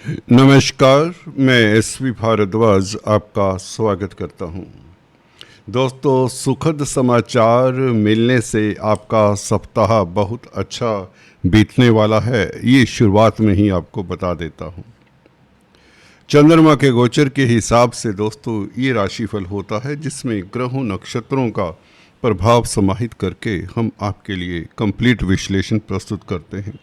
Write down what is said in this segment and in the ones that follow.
नमस्कार, मैं एसवी भारद्वाज आपका स्वागत करता हूं। दोस्तों, सुखद समाचार मिलने से आपका सप्ताह बहुत अच्छा बीतने वाला है, ये शुरुआत में ही आपको बता देता हूं। चंद्रमा के गोचर के हिसाब से दोस्तों ये राशिफल होता है जिसमें ग्रहों नक्षत्रों का प्रभाव समाहित करके हम आपके लिए कंप्लीट विश्लेषण प्रस्तुत करते हैं।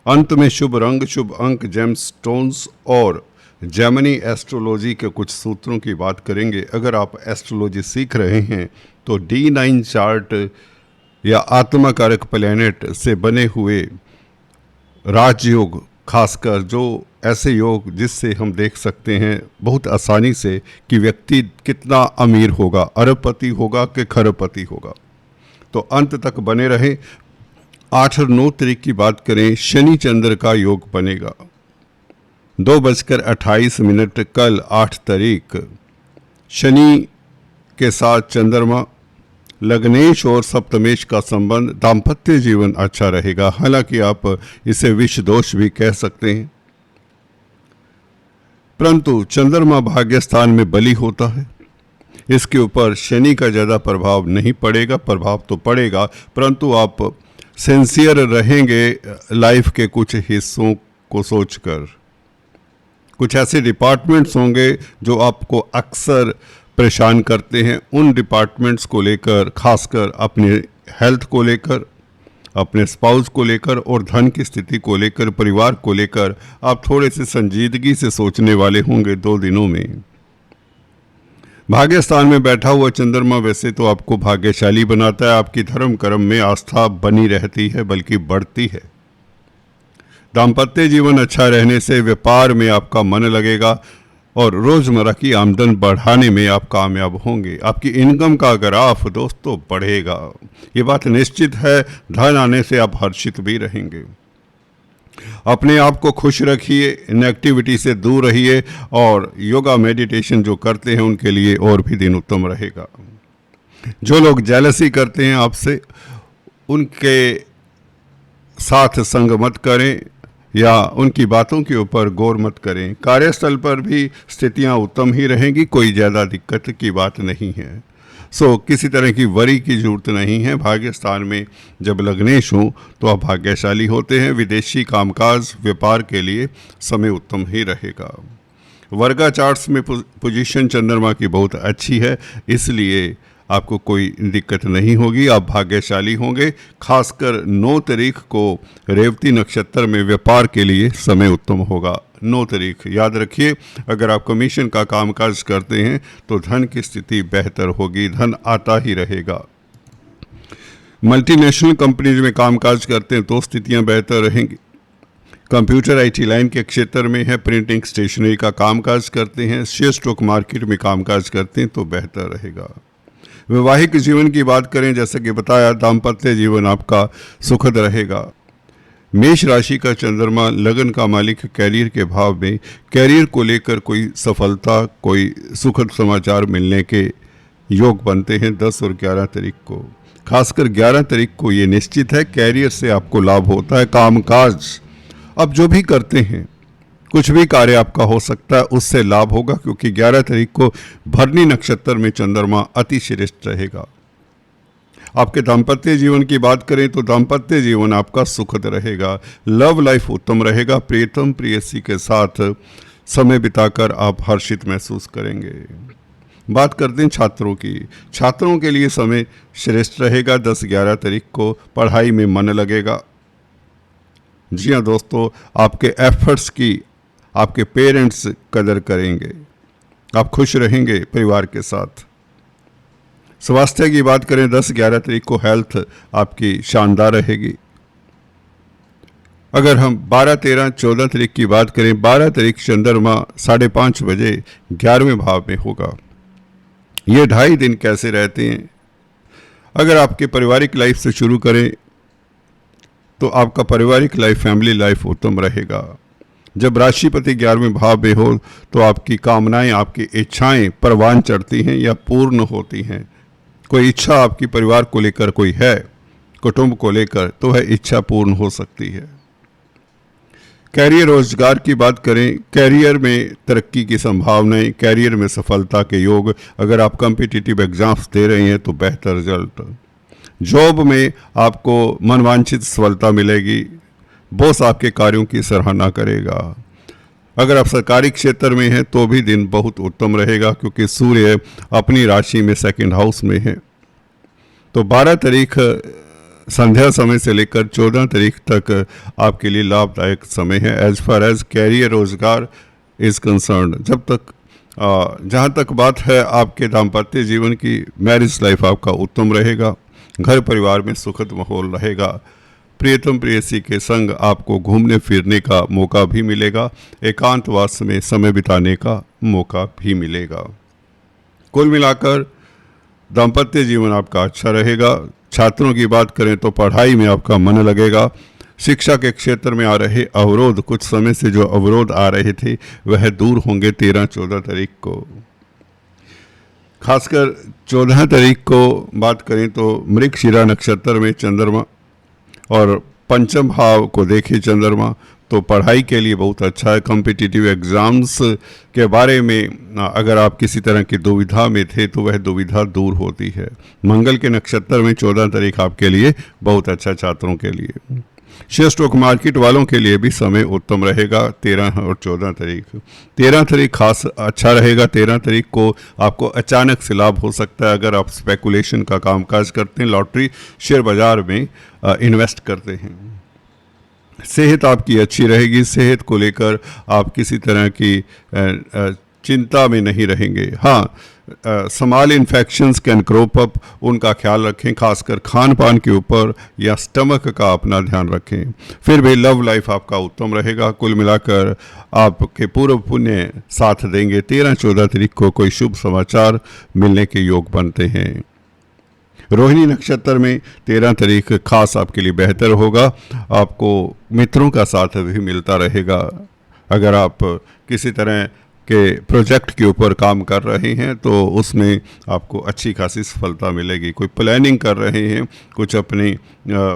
अंत में शुभ रंग, शुभ अंक, जेम स्टोन्स और जेमिनी एस्ट्रोलॉजी के कुछ सूत्रों की बात करेंगे। अगर आप एस्ट्रोलॉजी सीख रहे हैं तो D9 चार्ट या आत्मा कारक प्लैनेट से बने हुए राजयोग, खासकर जो ऐसे योग जिससे हम देख सकते हैं बहुत आसानी से कि व्यक्ति कितना अमीर होगा, अरबपति होगा कि खरबपति होगा, तो अंत तक बने रहें। 8 और 9 तारीख की बात करें, शनि चंद्र का योग बनेगा। 2:28 कल 8 तारीख शनि के साथ चंद्रमा, लग्नेश और सप्तमेश का संबंध, दाम्पत्य जीवन अच्छा रहेगा। हालांकि आप इसे विष दोष भी कह सकते हैं, परंतु चंद्रमा भाग्य स्थान में बली होता है, इसके ऊपर शनि का ज़्यादा प्रभाव नहीं पड़ेगा। प्रभाव तो पड़ेगा परंतु आप सिंसियर रहेंगे लाइफ के कुछ हिस्सों को सोचकर। कुछ ऐसे डिपार्टमेंट्स होंगे जो आपको अक्सर परेशान करते हैं, उन डिपार्टमेंट्स को लेकर, खासकर अपने हेल्थ को लेकर, अपने स्पाउस को लेकर और धन की स्थिति को लेकर, परिवार को लेकर आप थोड़े से संजीदगी से सोचने वाले होंगे 2 दिनों में। भाग्य स्थान में बैठा हुआ चंद्रमा वैसे तो आपको भाग्यशाली बनाता है, आपकी धर्म कर्म में आस्था बनी रहती है बल्कि बढ़ती है। दाम्पत्य जीवन अच्छा रहने से व्यापार में आपका मन लगेगा और रोजमर्रा की आमदन बढ़ाने में आप कामयाब होंगे। आपकी इनकम का ग्राफ दोस्तों बढ़ेगा, ये बात निश्चित है। धन आने से आप हर्षित भी रहेंगे। अपने आप को खुश रखिए, नेगेटिविटी से दूर रहिए और योगा मेडिटेशन जो करते हैं उनके लिए और भी दिन उत्तम रहेगा। जो लोग जेलसी करते हैं आपसे, उनके साथ संग मत करें या उनकी बातों के ऊपर गौर मत करें। कार्यस्थल पर भी स्थितियां उत्तम ही रहेंगी, कोई ज़्यादा दिक्कत की बात नहीं है। किसी तरह की वरी की जरूरत नहीं है। भाग्य स्थान में जब लग्नेश हो तो आप भाग्यशाली होते हैं। विदेशी कामकाज, व्यापार के लिए समय उत्तम ही रहेगा। वर्गा चार्ट्स में पोजीशन चंद्रमा की बहुत अच्छी है, इसलिए आपको कोई दिक्कत नहीं होगी, आप भाग्यशाली होंगे। खासकर 9 तारीख को रेवती नक्षत्र में व्यापार के लिए समय उत्तम होगा। 9 तारीख याद रखिए। अगर आप कमीशन का कामकाज करते हैं तो धन की स्थिति बेहतर होगी, धन आता ही रहेगा। मल्टीनेशनल कंपनीज में कामकाज करते हैं तो स्थितियां बेहतर रहेंगी। कंप्यूटर आईटी लाइन के क्षेत्र में है, प्रिंटिंग स्टेशनरी का कामकाज करते हैं, शेयर स्टॉक मार्केट में कामकाज करते हैं तो बेहतर रहेगा। वैवाहिक जीवन की बात करें, जैसे कि बताया, दाम्पत्य जीवन आपका सुखद रहेगा। मेष राशि का चंद्रमा लगन का मालिक, कैरियर के भाव में, कैरियर को लेकर कोई सफलता, कोई सुखद समाचार मिलने के योग बनते हैं 10 और 11 तारीख को। खासकर 11 तारीख को ये निश्चित है, कैरियर से आपको लाभ होता है। कामकाज अब जो भी करते हैं, कुछ भी कार्य आपका हो सकता है, उससे लाभ होगा, क्योंकि 11 तारीख को भरनी नक्षत्र में चंद्रमा अति श्रेष्ठ रहेगा। आपके दाम्पत्य जीवन की बात करें तो दाम्पत्य जीवन आपका सुखद रहेगा। लव लाइफ उत्तम रहेगा। प्रियतम प्रेयसी के साथ समय बिताकर आप हर्षित महसूस करेंगे। बात करते हैं छात्रों की। छात्रों के लिए समय श्रेष्ठ रहेगा। 10-11 तारीख को पढ़ाई में मन लगेगा। जी हाँ दोस्तों, आपके एफर्ट्स की आपके पेरेंट्स कदर करेंगे। आप खुश रहेंगे परिवार के साथ। स्वास्थ्य की बात करें, 10-11 तारीख को हेल्थ आपकी शानदार रहेगी। अगर हम 12-13-14 तारीख की बात करें, 12 तारीख चंद्रमा 5:30 बजे 11वें भाव में होगा। ये 2.5 दिन कैसे रहते हैं? अगर आपके पारिवारिक लाइफ से शुरू करें तो आपका पारिवारिक लाइफ, फैमिली लाइफ उत्तम रहेगा। जब राशिपति 11वें भाव में हो तो आपकी कामनाएं, आपकी इच्छाएं परवान चढ़ती हैं या पूर्ण होती हैं। कोई इच्छा आपकी परिवार को लेकर कोई है, कुटुंब को लेकर, तो वह इच्छा पूर्ण हो सकती है। कैरियर रोजगार की बात करें, कैरियर में तरक्की की संभावनाएं, कैरियर में सफलता के योग। अगर आप कॉम्पिटिटिव एग्जाम्स दे रहे हैं तो बेहतर रिजल्ट। जॉब में आपको मनवांछित सफलता मिलेगी, बॉस आपके कार्यों की सराहना करेगा। अगर आप सरकारी क्षेत्र में हैं तो भी दिन बहुत उत्तम रहेगा, क्योंकि सूर्य अपनी राशि में सेकंड हाउस में है। तो 12 तारीख संध्या समय से लेकर 14 तारीख तक आपके लिए लाभदायक समय है एज फार एज कैरियर रोजगार इज कंसर्न। जहाँ तक बात है आपके दाम्पत्य जीवन की, मैरिज लाइफ आपका उत्तम रहेगा, घर परिवार में सुखद माहौल रहेगा, प्रियतम प्रेयसी के संग आपको घूमने फिरने का मौका भी मिलेगा, एकांतवास में समय बिताने का मौका भी मिलेगा। कुल मिलाकर दाम्पत्य जीवन आपका अच्छा रहेगा। छात्रों की बात करें तो पढ़ाई में आपका मन लगेगा। शिक्षा के क्षेत्र में आ रहे अवरोध, कुछ समय से जो अवरोध आ रहे थे वह दूर होंगे 13-14 तारीख को। खासकर 14 तारीख को बात करें तो मृगशिरा नक्षत्र में चंद्रमा और पंचम भाव को देखे चंद्रमा, तो पढ़ाई के लिए बहुत अच्छा है। कॉम्पिटिटिव एग्ज़ाम्स के बारे में अगर आप किसी तरह की दुविधा में थे तो वह दुविधा दूर होती है। मंगल के नक्षत्र में 14 तारीख आपके लिए बहुत अच्छा, छात्रों के लिए। शेयर स्टॉक मार्केट वालों के लिए भी समय उत्तम रहेगा 13 और 14 तारीख। 13 तारीख खास अच्छा रहेगा। 13 तारीख को आपको अचानक से लाभ हो सकता है अगर आप स्पेकुलेशन का कामकाज करते हैं, लॉटरी शेयर बाजार में इन्वेस्ट करते हैं। सेहत आपकी अच्छी रहेगी। सेहत को लेकर आप किसी तरह की चिंता में नहीं रहेंगे। हाँ, small infections can crop up, उनका ख्याल रखें, खासकर खान पान के ऊपर या स्टमक का अपना ध्यान रखें। फिर भी लव लाइफ आपका उत्तम रहेगा। कुल मिलाकर आपके पूर्व पुण्य साथ देंगे। 13-14 तारीख को कोई शुभ समाचार मिलने के योग बनते हैं। रोहिणी नक्षत्र में 13 तारीख खास आपके लिए बेहतर होगा। आपको मित्रों का साथ भी मिलता रहेगा। अगर आप किसी तरह के प्रोजेक्ट के ऊपर काम कर रहे हैं तो उसमें आपको अच्छी खासी सफलता मिलेगी। कोई प्लानिंग कर रहे हैं कुछ अपने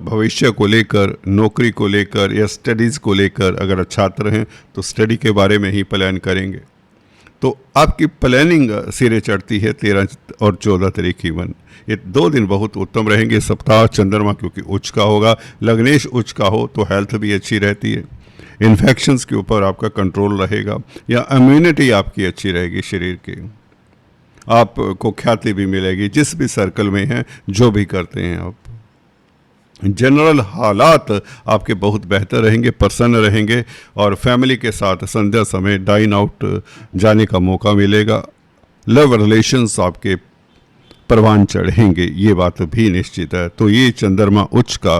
भविष्य को लेकर, नौकरी को लेकर या स्टडीज़ को लेकर, अगर छात्र हैं तो स्टडी के बारे में ही प्लान करेंगे, तो आपकी प्लानिंग सिरे चढ़ती है 13 और 14 तारीख की मन। ये 2 दिन बहुत उत्तम रहेंगे। सप्ताह चंद्रमा क्योंकि उच्च का होगा, लग्नेश उच्च का हो तो हेल्थ भी अच्छी रहती है। इन्फेक्शंस के ऊपर आपका कंट्रोल रहेगा या इम्यूनिटी आपकी अच्छी रहेगी शरीर की। आपको ख्याति भी मिलेगी जिस भी सर्कल में हैं, जो भी करते हैं आप। जनरल हालात आपके बहुत बेहतर रहेंगे, प्रसन्न रहेंगे और फैमिली के साथ संध्या समय डाइन आउट जाने का मौका मिलेगा। लव रिलेशंस आपके परवान चढ़ेंगे, ये बात भी निश्चित है। तो ये चंद्रमा उच्च का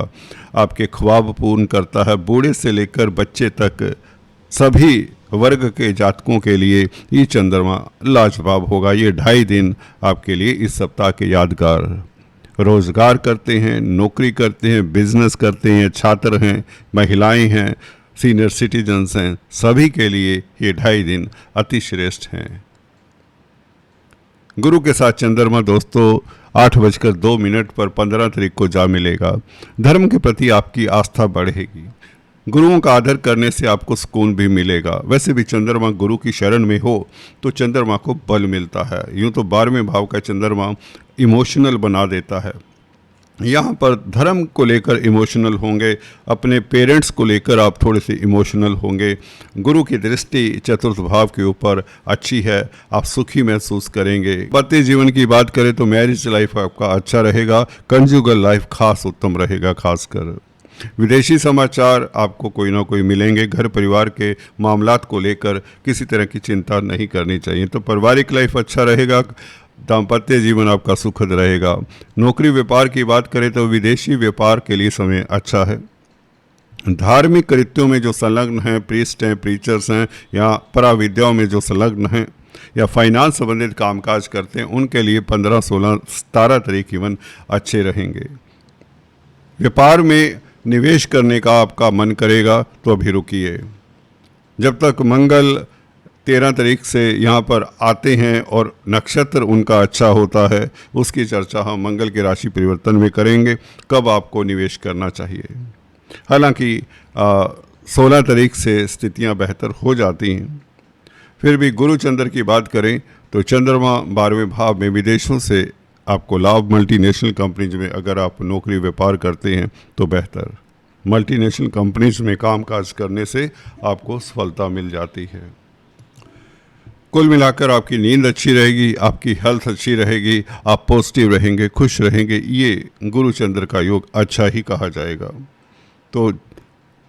आपके ख्वाब पूर्ण करता है। बूढ़े से लेकर बच्चे तक सभी वर्ग के जातकों के लिए ये चंद्रमा लाजवाब होगा। ये 2.5 दिन आपके लिए इस सप्ताह के यादगार। रोज़गार करते हैं, नौकरी करते हैं, बिजनेस करते हैं, छात्र हैं, महिलाएं हैं, सीनियर सिटीजन्स हैं, सभी के लिए ये 2.5 दिन अति श्रेष्ठ हैं। गुरु के साथ चंद्रमा दोस्तों 8:02 पर 15 तारीख को जा मिलेगा। धर्म के प्रति आपकी आस्था बढ़ेगी। गुरुओं का आदर करने से आपको सुकून भी मिलेगा। वैसे भी चंद्रमा गुरु की शरण में हो तो चंद्रमा को बल मिलता है। यूँ तो 12वें भाव का चंद्रमा इमोशनल बना देता है। यहाँ पर धर्म को लेकर इमोशनल होंगे, अपने पेरेंट्स को लेकर आप थोड़े से इमोशनल होंगे। गुरु की दृष्टि चतुर्थ भाव के ऊपर अच्छी है, आप सुखी महसूस करेंगे। पति जीवन की बात करें तो मैरिज लाइफ आपका अच्छा रहेगा। कंजुगल लाइफ खास उत्तम रहेगा। खासकर विदेशी समाचार आपको कोई ना कोई मिलेंगे। घर परिवार के मामलात को लेकर किसी तरह की चिंता नहीं करनी चाहिए। तो पारिवारिक लाइफ अच्छा रहेगा। दाम्पत्य जीवन आपका सुखद रहेगा। नौकरी व्यापार की बात करें तो विदेशी व्यापार के लिए समय अच्छा है। धार्मिक कृत्यों में जो संलग्न हैं, प्रीस्ट हैं, प्रीचर्स हैं या पराविद्याओं में जो संलग्न हैं या फाइनेंस संबंधित कामकाज करते हैं, उनके लिए 15, 16, 17 तारीख इवन अच्छे रहेंगे। व्यापार में निवेश करने का आपका मन करेगा तो अभी रुकिए। जब तक मंगल 13 तारीख से यहाँ पर आते हैं और नक्षत्र उनका अच्छा होता है, उसकी चर्चा हम मंगल के राशि परिवर्तन में करेंगे, कब आपको निवेश करना चाहिए। हालांकि 16 तारीख से स्थितियां बेहतर हो जाती हैं। फिर भी गुरु चंद्र की बात करें तो चंद्रमा 12वें भाव में विदेशों से आपको लाभ, मल्टीनेशनल कंपनीज में अगर आप नौकरी व्यापार करते हैं तो बेहतर, मल्टीनेशनल कंपनीज में कामकाज करने से आपको सफलता मिल जाती है। कुल मिलाकर आपकी नींद अच्छी रहेगी, आपकी हेल्थ अच्छी रहेगी, आप पॉजिटिव रहेंगे, खुश रहेंगे, ये गुरु चंद्र का योग अच्छा ही कहा जाएगा। तो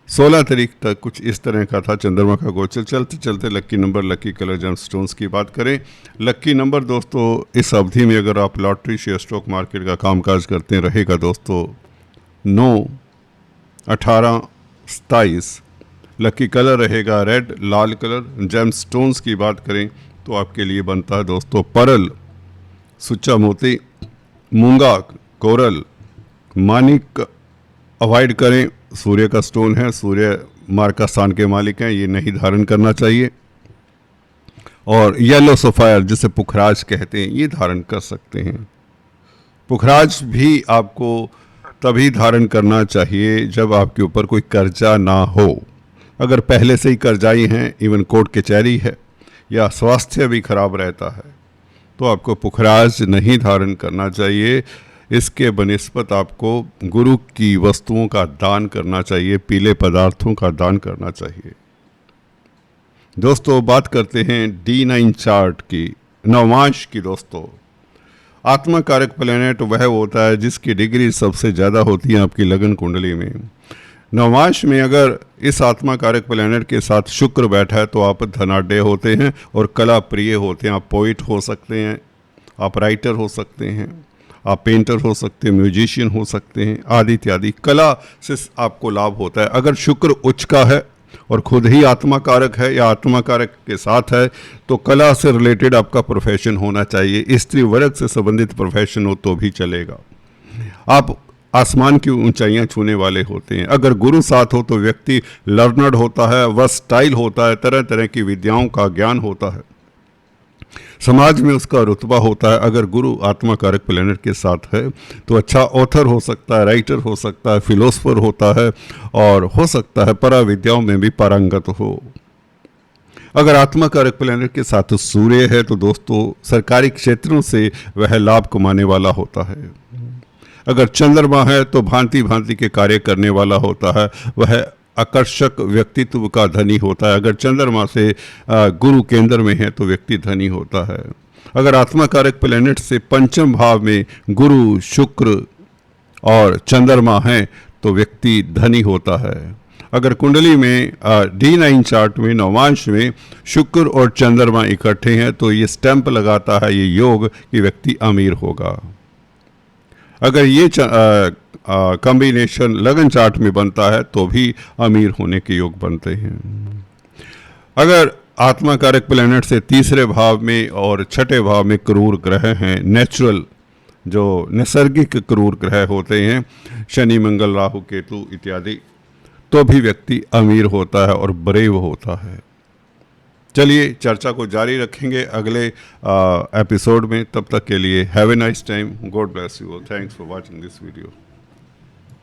16 तारीख तक कुछ इस तरह का था चंद्रमा का गोचर। चलते चलते लक्की नंबर, लक्की कलर, जेम स्टोन्स की बात करें। लक्की नंबर दोस्तों इस अवधि में अगर आप लॉटरी, शेयर, स्टॉक मार्केट का कामकाज करते रहेगा दोस्तों 9, 18, 27। लक्की कलर रहेगा रेड, लाल कलर। जेम स्टोन्स की बात करें तो आपके लिए बनता है दोस्तों परल, सुच्चा मोती, मूंगा, कोरल, मानिक अवॉइड करें। सूर्य का स्टोन है, सूर्य मार्ग का स्थान के मालिक हैं, ये नहीं धारण करना चाहिए। और येलो सफायर जिसे पुखराज कहते हैं ये धारण कर सकते हैं। पुखराज भी आपको तभी धारण करना चाहिए जब आपके ऊपर कोई कर्जा ना हो। अगर पहले से ही कर्जाई हैं, इवन कोर्ट कचहरी है या स्वास्थ्य भी खराब रहता है तो आपको पुखराज नहीं धारण करना चाहिए। इसके बनिस्बत आपको गुरु की वस्तुओं का दान करना चाहिए, पीले पदार्थों का दान करना चाहिए। दोस्तों बात करते हैं D9 चार्ट की, नवमांश की। दोस्तों आत्मा कारक प्लैनेट वह होता है जिसकी डिग्री सबसे ज़्यादा होती है आपकी लगन कुंडली में। नवमांश में अगर इस आत्मा कारक प्लैनेट के साथ शुक्र बैठा है तो आप धनाढ्य होते हैं और कला प्रिय होते हैं। आप पोइट हो सकते हैं, आप राइटर हो सकते हैं, आप पेंटर हो सकते हैं, म्यूजिशियन हो सकते हैं, आदि इत्यादि। कला से आपको लाभ होता है। अगर शुक्र उच्च का है और खुद ही आत्मा कारक है या आत्मा कारक के साथ है तो कला से रिलेटेड आपका प्रोफेशन होना चाहिए। स्त्री वर्ग से संबंधित प्रोफेशन हो तो भी चलेगा। आप आसमान की ऊंचाइयां छूने वाले होते हैं। अगर गुरु साथ हो तो व्यक्ति लर्नर्ड होता है, वर्सटाइल होता है, तरह तरह की विद्याओं का ज्ञान होता है, समाज में उसका रुतबा होता है। अगर गुरु आत्मा कारक प्लैनेट के साथ है तो अच्छा ऑथर हो सकता है, राइटर हो सकता है, फिलोसफर होता है और हो सकता है परा विद्याओं में भी पारंगत हो। अगर आत्मा कारक प्लैनेट के साथ सूर्य है तो दोस्तों सरकारी क्षेत्रों से वह लाभ कमाने वाला होता है। अगर चंद्रमा है तो भांति भांति के कार्य करने वाला होता है, वह आकर्षक व्यक्तित्व का धनी होता है। अगर चंद्रमा से गुरु केंद्र में है तो व्यक्ति धनी होता है। अगर आत्मा कारक प्लैनेट से पंचम भाव में गुरु, शुक्र और चंद्रमा हैं तो व्यक्ति धनी होता है। अगर कुंडली में D9 चार्ट में नवमांश में शुक्र और चंद्रमा इकट्ठे हैं तो ये स्टैंप लगाता है ये योग कि व्यक्ति अमीर होगा। अगर ये कॉम्बिनेशन लगन चार्ट में बनता है तो भी अमीर होने के योग बनते हैं। अगर आत्मा कारक प्लैनेट से तीसरे भाव में और छठे भाव में क्रूर ग्रह हैं, नेचुरल जो नैसर्गिक क्रूर ग्रह होते हैं, शनि, मंगल, राहु, केतु इत्यादि, तो भी व्यक्ति अमीर होता है और ब्रेव होता है। चलिए चर्चा को जारी रखेंगे अगले एपिसोड में। तब तक के लिए have a nice time, God bless you, thanks for watching this video.